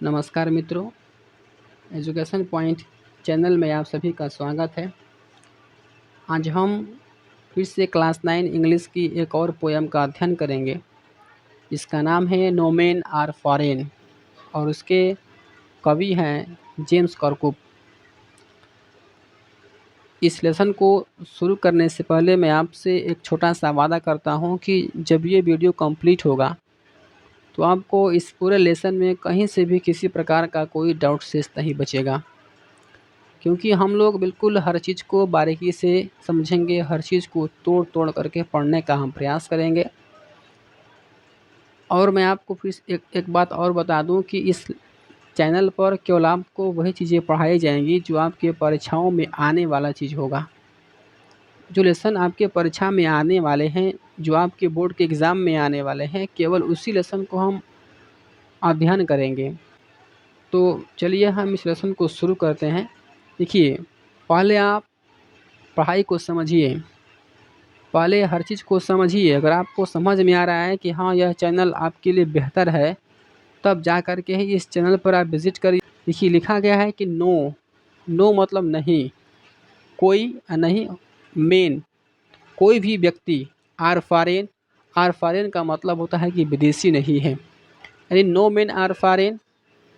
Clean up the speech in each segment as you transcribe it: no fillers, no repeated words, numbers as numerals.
नमस्कार मित्रों, education point channel में आप सभी का स्वागत है। आज हम फिर से क्लास 9 इंग्लिश की एक और पोएम का अध्ययन करेंगे। इसका नाम है नो मैन आर फॉरेन और उसके कवि हैं जेम्स कर्कुप। इस लेसन को शुरू करने से पहले मैं आपसे एक छोटा सा वादा करता हूँ कि जब ये वीडियो कंप्लीट होगा तो आपको इस पूरे लेसन में कहीं से भी किसी प्रकार का कोई डाउट शेष नहीं बचेगा, क्योंकि हम लोग बिल्कुल हर चीज़ को बारीकी से समझेंगे, हर चीज़ को तोड़ तोड़ करके पढ़ने का हम प्रयास करेंगे। और मैं आपको फिर एक बात और बता दूं कि इस चैनल पर केवल आपको वही चीज़ें पढ़ाई जाएंगी जो आपके परीक्षाओं में आने वाला चीज़ होगा। जो लेसन आपके परीक्षा में आने वाले हैं, जो आपके बोर्ड के एग्ज़ाम में आने वाले हैं, केवल उसी लेसन को हम अध्ययन करेंगे। तो चलिए हम इस लेसन को शुरू करते हैं। देखिए, पहले आप पढ़ाई को समझिए, पहले हर चीज़ को समझिए। अगर आपको समझ में आ रहा है कि हाँ, यह चैनल आपके लिए बेहतर है, तब जा कर के ही इस चैनल पर आप विज़िट करिए। देखिए, लिखा गया है कि नो, नो मतलब नहीं, कोई नहीं, मेन कोई भी व्यक्ति, आर फॉरेन, आर फॉरेन का मतलब होता है कि विदेशी नहीं है, यानी नो मेन आर फॉरेन,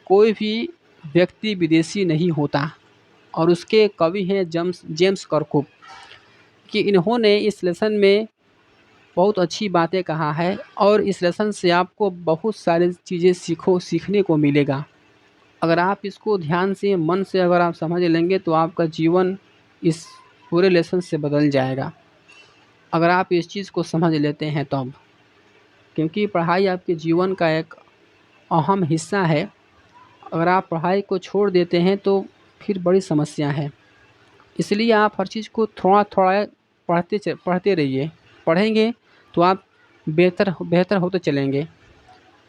कोई भी व्यक्ति विदेशी नहीं होता। और उसके कवि हैं जेम्स कर्कुप, कि इन्होंने इस लेसन में बहुत अच्छी बातें कहा है और इस लेसन से आपको बहुत सारी चीज़ें सीखने को मिलेगा। अगर आप इसको ध्यान से, मन से अगर आप समझ लेंगे तो आपका जीवन इस पूरे लेसन से बदल जाएगा, अगर आप इस चीज़ को समझ लेते हैं तब। क्योंकि पढ़ाई आपके जीवन का एक अहम हिस्सा है। अगर आप पढ़ाई को छोड़ देते हैं तो फिर बड़ी समस्या है। इसलिए आप हर चीज़ को थोड़ा थोड़ा पढ़ते रहिए। पढ़ेंगे तो आप बेहतर बेहतर होते चलेंगे।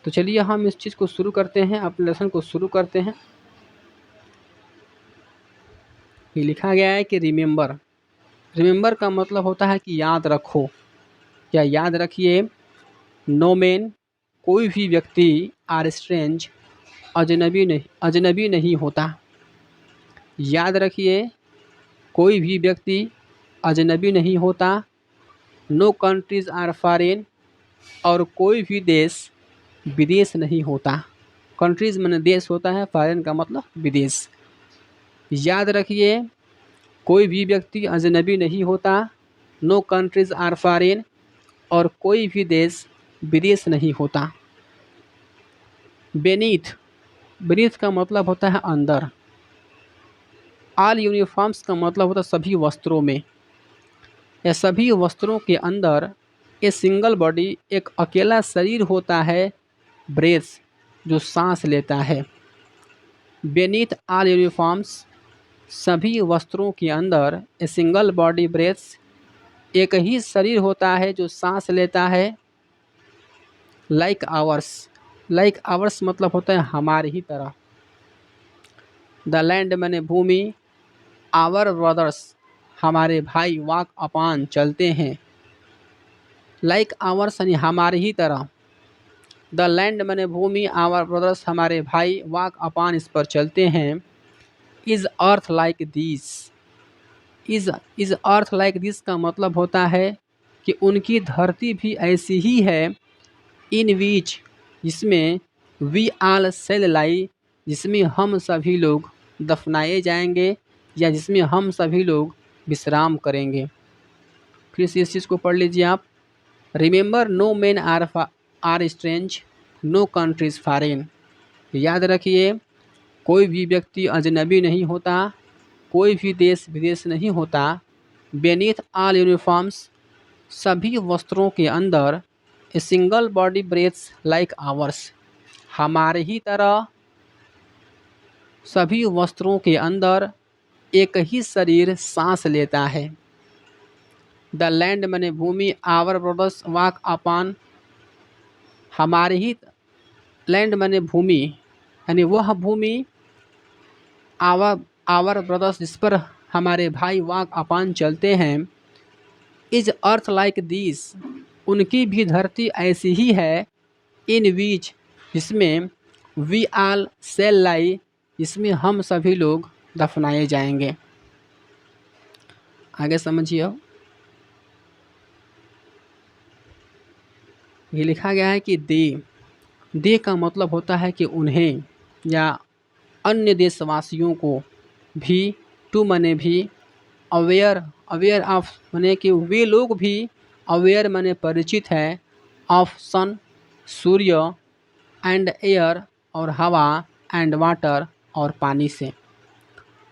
तो चलिए हम इस चीज़ को शुरू करते हैं, अपने लेसन को शुरू करते हैं। ये लिखा गया है कि रिमेंबर, रिमेंबर का मतलब होता है कि याद रखो या याद रखिए। नो मैन, कोई भी व्यक्ति, आर स्ट्रेंज, अजनबी नहीं होता। याद रखिए, कोई भी व्यक्ति अजनबी नहीं होता। नो कंट्रीज़ आर फॉरेन, और कोई भी देश विदेश नहीं होता। कंट्रीज़ माने देश होता है, फॉरेन का मतलब विदेश। याद रखिए, कोई भी व्यक्ति अजनबी नहीं होता। नो कंट्रीज़ आर फॉरेन, और कोई भी देश विदेश नहीं होता। बेनीथ, बेनीथ का मतलब होता है अंदर। ऑल यूनिफॉर्म्स का मतलब होता है सभी वस्त्रों में, या सभी वस्त्रों के अंदर। ए सिंगल बॉडी, एक अकेला शरीर होता है। ब्रेथ, जो सांस लेता है। बेनीथ ऑल यूनिफॉर्म्स, सभी वस्त्रों के अंदर। ए सिंगल बॉडी ब्रेथ्स, एक ही शरीर होता है जो सांस लेता है। लाइक आवर्स, लाइक आवर्स मतलब होता है हमारी ही तरह। द लैंड माने भूमि, आवर ब्रदर्स, हमारे भाई, वॉक अपॉन, चलते हैं। लाइक आवर्स यानी हमारी ही तरह। द लैंड माने भूमि, आवर ब्रदर्स, हमारे भाई, वॉक अपॉन, इस पर चलते हैं। Is earth like this, is earth like this का मतलब होता है कि उनकी धरती भी ऐसी ही है। इन विच, जिसमें, वी आल सेल लाई, जिसमें हम सभी लोग दफनाए जाएंगे, या जिसमें हम सभी लोग विश्राम करेंगे। फिर से इस चीज़ को पढ़ लीजिए आप। Remember, no man are strange, no countries foreign. याद रखिए, कोई भी व्यक्ति अजनबी नहीं होता, कोई भी देश विदेश नहीं होता। बेनीथ ऑल यूनिफॉर्म्स, सभी वस्त्रों के अंदर। A single body breaths like ours, हमारे ही तरह सभी वस्त्रों के अंदर एक ही शरीर सांस लेता है। द लैंड माने भूमि, आवर ब्रदर्स वॉक अपॉन, हमारे ही, लैंड माने भूमि यानी वह भूमि, आवर ब्रदर्स जिस पर हमारे भाई वॉक अपॉन चलते हैं। इज अर्थ लाइक दिस, उनकी भी धरती ऐसी ही है। इन विच, जिसमें, वी आल सेल लाई, इसमें हम सभी लोग दफनाए जाएंगे। आगे समझिए अब। ये लिखा गया है कि दे का मतलब होता है कि उन्हें या अन्य देशवासियों को भी, टू मने भी, अवेयर अवेयर ऑफ मने कि वे लोग भी, अवेयर मने परिचित है, ऑफ सन सूर्य, एंड एयर और हवा, एंड वाटर और पानी से।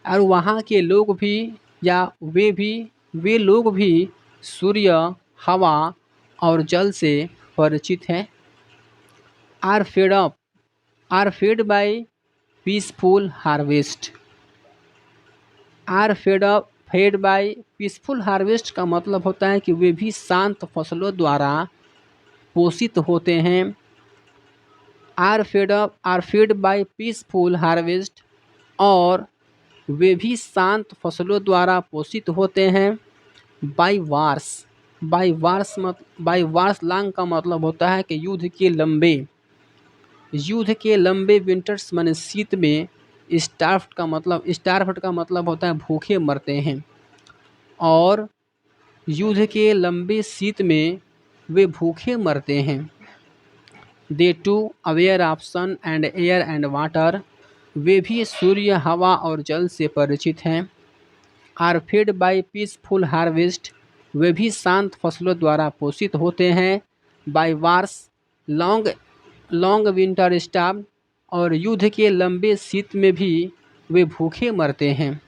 और वहाँ के लोग भी या वे लोग भी सूर्य, हवा और जल से परिचित हैं। Are fed up are fed by peaceful harvest. Are fed by peaceful harvest का मतलब होता है कि वे भी शांत फसलों द्वारा पोषित होते हैं। Are fed by peaceful harvest, और वे भी शांत फसलों द्वारा पोषित होते हैं। बाय वार्स लॉन्ग का मतलब होता है कि युद्ध के लंबे विंटर्स माने शीत में। स्टार्व्ड का मतलब होता है भूखे मरते हैं, और युद्ध के लंबे शीत में वे भूखे मरते हैं। They too aware of sun and air and water, वे भी सूर्य, हवा और जल से परिचित हैं। Are fed by peaceful harvest, वे भी शांत फसलों द्वारा पोषित होते हैं। By wars long winter starve, और युद्ध के लंबे शीत में भी वे भूखे मरते हैं।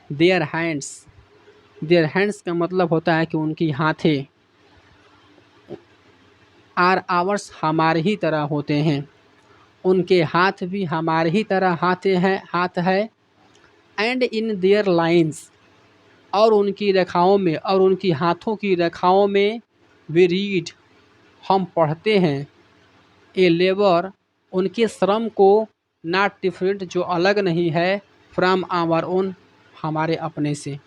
देयर हैंड्स का मतलब होता है कि उनकी हाथें। आर आवर्स हमारे ही तरह होते हैं, उनके हाथ भी हमारे ही तरह हाथ है। एंड इन देयर लाइन्स, और उनकी रेखाओं में, और उनकी हाथों की रेखाओं में, वी रीड हम पढ़ते हैं। ए लेबर, उनके श्रम को, नॉट डिफरेंट जो अलग नहीं है, फ्रॉम आवर ओन हमारे अपने से।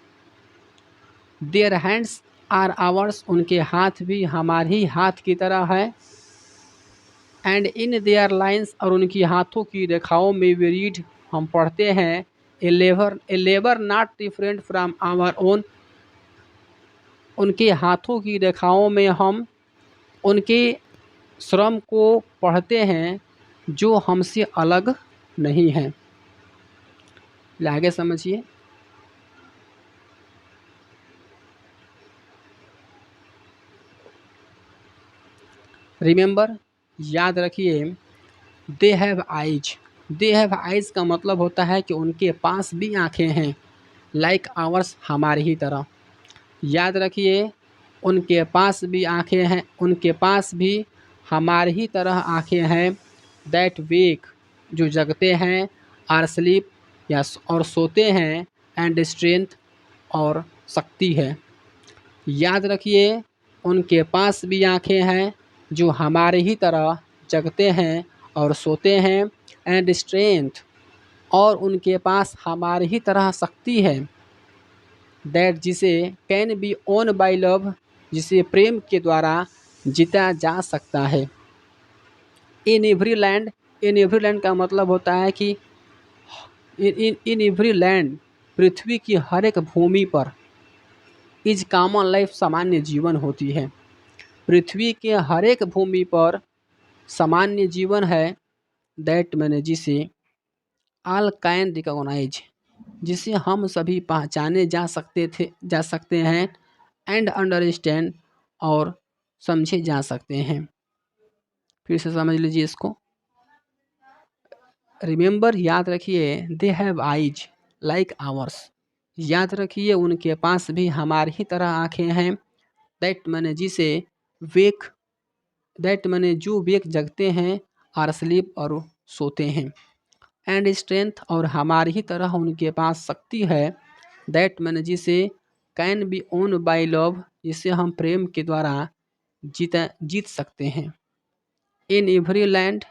देयर हैंड्स आर आवर्स, उनके हाथ भी हमारे ही हाथ की तरह है। एंड इन देयर लाइन्स, और उनकी हाथों की रेखाओं में वी रीड हम पढ़ते हैं। A labour not different from our own, उनके हाथों की रेखाओं में हम उनके श्रम को पढ़ते हैं जो हमसे अलग नहीं हैं। आगे समझिए। रिमेंबर, याद रखिए, दे हैव आइज का मतलब होता है कि उनके पास भी आंखें हैं, लाइक आवर्स हमारी ही तरह। याद रखिए, उनके पास भी आंखें हैं, उनके पास भी हमारी ही तरह आंखें हैं। दैट वेक, जो जगते हैं, आर स्लीप या और सोते हैं, एंड स्ट्रेंथ और शक्ति है। याद रखिए, उनके पास भी आंखें हैं जो हमारे ही तरह जगते हैं और सोते हैं, एंड स्ट्रेंथ, और उनके पास हमारी ही तरह शक्ति है। दैट, जिसे can be won by love, जिसे प्रेम के द्वारा जीता जा सकता है। इन एवरी लैंड का मतलब होता है कि इन एवरी लैंड, पृथ्वी की हर एक भूमि पर, इज कॉमन लाइफ, सामान्य जीवन होती है। पृथ्वी के हर एक भूमि पर सामान्य जीवन है। दैट मैंने जिसे ऑल कैन रिकॉग्नाइज, जिसे हम सभी पहचाने जा सकते हैं। एंड अंडरस्टैंड, और समझे जा सकते हैं। फिर से समझ लीजिए इसको। रिमेंबर, याद रखिए, they have eyes like ours, याद रखिए उनके पास भी हमारी ही तरह आंखें हैं। दैट मैंने जिसे वेक दैट मैंने जो वेक जगते हैं, आर स्लीप और सोते हैं। एंड स्ट्रेंथ, और हमारी ही तरह उनके पास शक्ति है। दैट मैंने जिसे can be won by love, जिसे हम प्रेम के द्वारा जीत सकते हैं। इन एवरी लैंड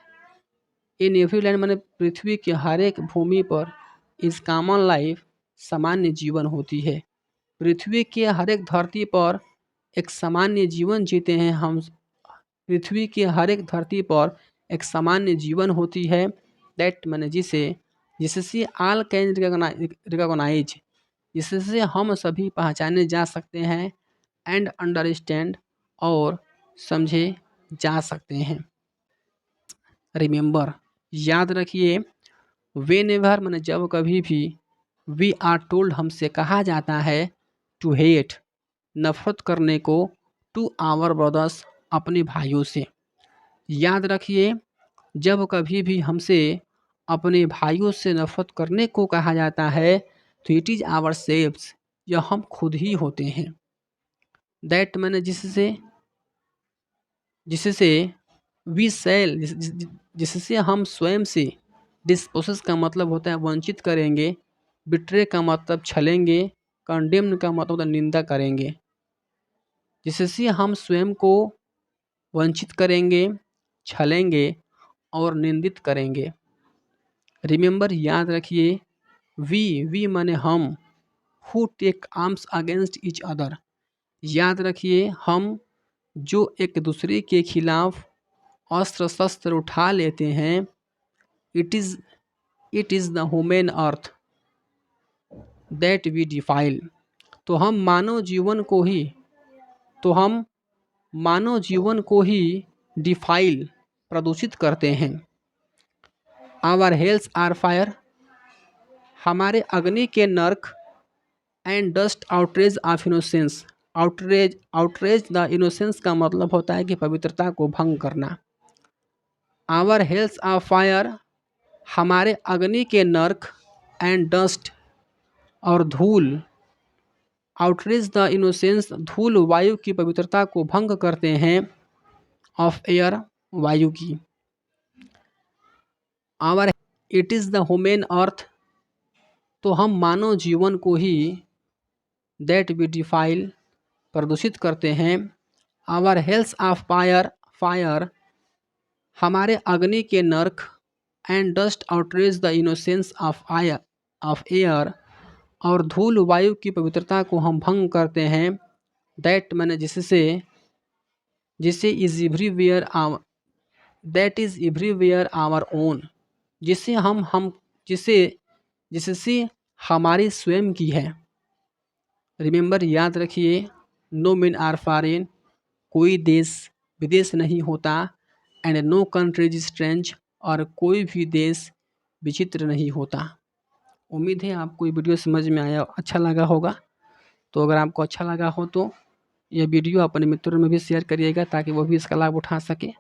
मैंने पृथ्वी के हर एक भूमि पर, इस कॉमन लाइफ, सामान्य जीवन होती है। पृथ्वी के हर एक धरती पर एक सामान्य जीवन जीते हैं हम। पृथ्वी की हर एक धरती पर एक सामान्य जीवन होती है, दैट मैंने जिससे ऑल कैन रिकॉग्नाइज, जिससे हम सभी पहचाने जा सकते हैं, एंड अंडरस्टैंड और समझे जा सकते हैं। रिमेंबर याद रखिए, वेन एवर मैंने जब कभी भी, वी आर टोल्ड हमसे कहा जाता है, टू हेट नफरत करने को, टू आवर ब्रदर्स अपने भाइयों से। याद रखिए, जब कभी भी हमसे अपने भाइयों से नफरत करने को कहा जाता है तो इट इज़ आवर सेल्व्स, यह हम खुद ही होते हैं। दैट मैंने जिससे वी सेल जिससे हम स्वयं से, डिस्पोसेस का मतलब होता है वंचित करेंगे, बिट्रे का मतलब छलेंगे, कंडेम्न का मतलब होता है निंदा करेंगे। जिससे हम स्वयं को वंचित करेंगे, छलेंगे और निंदित करेंगे। रिमेंबर याद रखिए, वी माने हम, who take arms against each other, याद रखिए हम जो एक दूसरे के खिलाफ अस्त्र शस्त्र उठा लेते हैं, it is the human earth that we defile, तो हम मानव जीवन को ही डिफाइल प्रदूषित करते हैं। आवर हेल्स आर फायर, हमारे अग्नि के नर्क, and dust outrage of innocence, outrage the innocence का मतलब होता है कि पवित्रता को भंग करना। आवर हेल्स ऑफ फायर, हमारे अग्नि के नर्क, एंड डस्ट और धूल, आउटरेज द इनोसेंस धूल वायु की पवित्रता को भंग करते हैं, ऑफ एयर वायु की। Hour it is the human अर्थ, तो हम मानव जीवन को ही दैट वी डिफाइल प्रदूषित करते हैं। आवर हेल्स ऑफ फायर, हमारे अग्नि के नर्क, and dust outrage the innocence of air और धूल वायु की पवित्रता को हम भंग करते हैं। दैट मैंने जिसे is everywhere that is everywhere our own, जिससे हमारी स्वयं की है। रिमेंबर याद रखिए, नो मैन आर फॉरेन, कोई देश विदेश नहीं होता, and no country is strange, और कोई भी देश विचित्र नहीं होता। उम्मीद है आपको ये वीडियो समझ में आया, अच्छा लगा होगा। तो अगर आपको अच्छा लगा हो तो यह वीडियो अपने मित्रों में भी शेयर करिएगा ताकि वो भी इसका लाभ उठा सके।